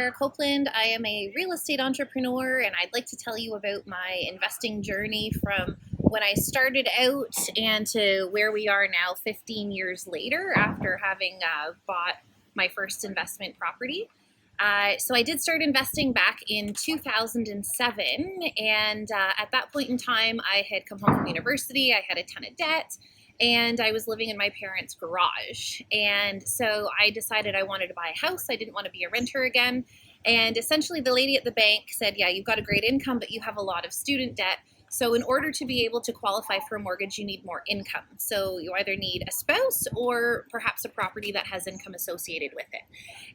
Sarah Copeland. I am a real estate entrepreneur, and I'd like to tell you about my investing journey from when I started out and to where we are now 15 years later after having bought my first investment property. So I did start investing back in 2007, and at that point in time, I had come home from university, I had a ton of debt, and I was living in my parents' garage. And so I decided I wanted to buy a house. I didn't want to be a renter again. And essentially the lady at the bank said, yeah, you've got a great income, but you have a lot of student debt. So in order to be able to qualify for a mortgage, you need more income. So you either need a spouse or perhaps a property that has income associated with it.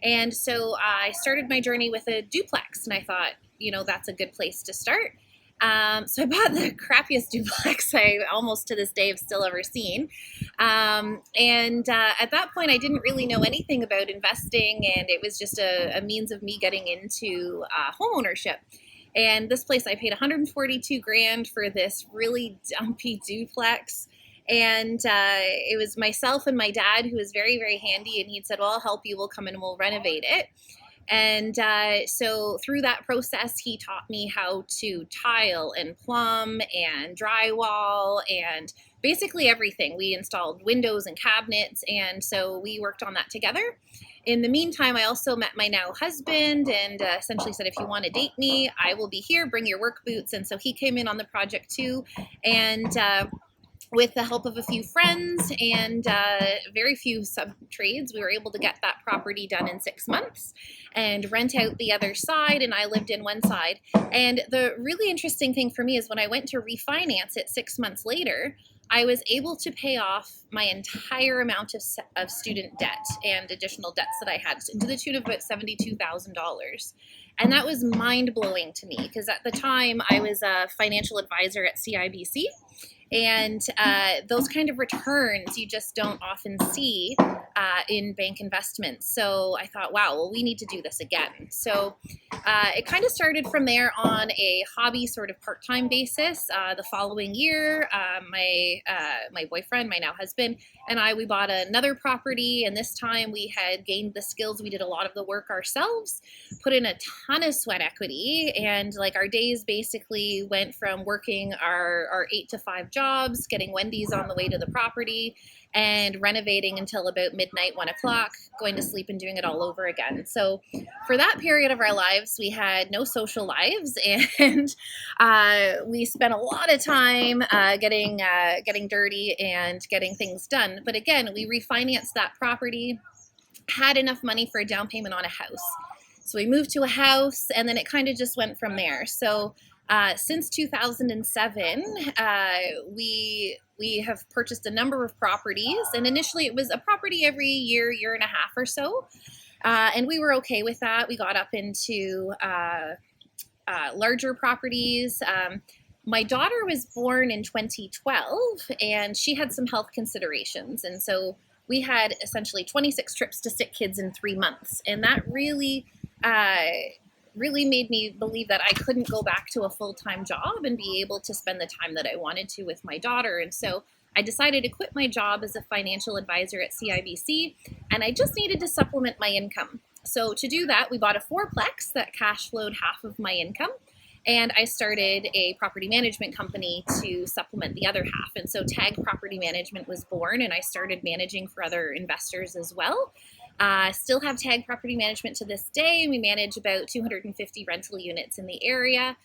And so I started my journey with a duplex, and I thought, that's a good place to start. So I bought the crappiest duplex I almost to this day have still ever seen. At that point, I didn't really know anything about investing, and it was just a means of me getting into home ownership. And this place, I paid 142 grand for this really dumpy duplex. And it was myself and my dad, who was very, very handy. And he'd said, well, I'll help you. We'll come in and we'll renovate it. And so through that process, he taught me how to tile and plumb and drywall and basically everything. We installed windows and cabinets, and so we worked on that together. In the meantime, I also met my now husband and essentially said, if you want to date me, I will be here, bring your work boots. And so he came in on the project too. And with the help of a few friends and very few sub-trades, we were able to get that property done in 6 months and rent out the other side, and I lived in one side. And the really interesting thing for me is when I went to refinance it 6 months later, I was able to pay off my entire amount of student debt and additional debts that I had to the tune of about $72,000. And that was mind-blowing to me because at the time I was a financial advisor at CIBC. And those kind of returns you just don't often see in bank investments. So I thought, wow, well, we need to do this again. So it kind of started from there on a hobby sort of part-time basis. The following year, my boyfriend, my now husband, and we bought another property. And this time we had gained the skills. We did a lot of the work ourselves, put in a ton of sweat equity. And like our days basically went from working our 8 to 5 jobs, getting Wendy's on the way to the property, and renovating until about midnight, 1 o'clock, going to sleep and doing it all over again. So for that period of our lives, we had no social lives, and we spent a lot of time getting dirty and getting things done. But again, we refinanced that property, had enough money for a down payment on a house. So we moved to a house, and then it kind of just went from there. So since 2007, we have purchased a number of properties, and initially it was a property every year and a half or so, and we were okay with that. We got up into larger properties. My daughter was born in 2012, and she had some health considerations, and so we had essentially 26 trips to sick kids in 3 months, and that really made me believe that I couldn't go back to a full-time job and be able to spend the time that I wanted to with my daughter. And so I decided to quit my job as a financial advisor at CIBC, and I just needed to supplement my income. So to do that, we bought a fourplex that cash flowed half of my income, and I started a property management company to supplement the other half. And so Tag Property Management was born, and I started managing for other investors as well. Still have Tag Property Management to this day. We manage about 250 rental units in the area.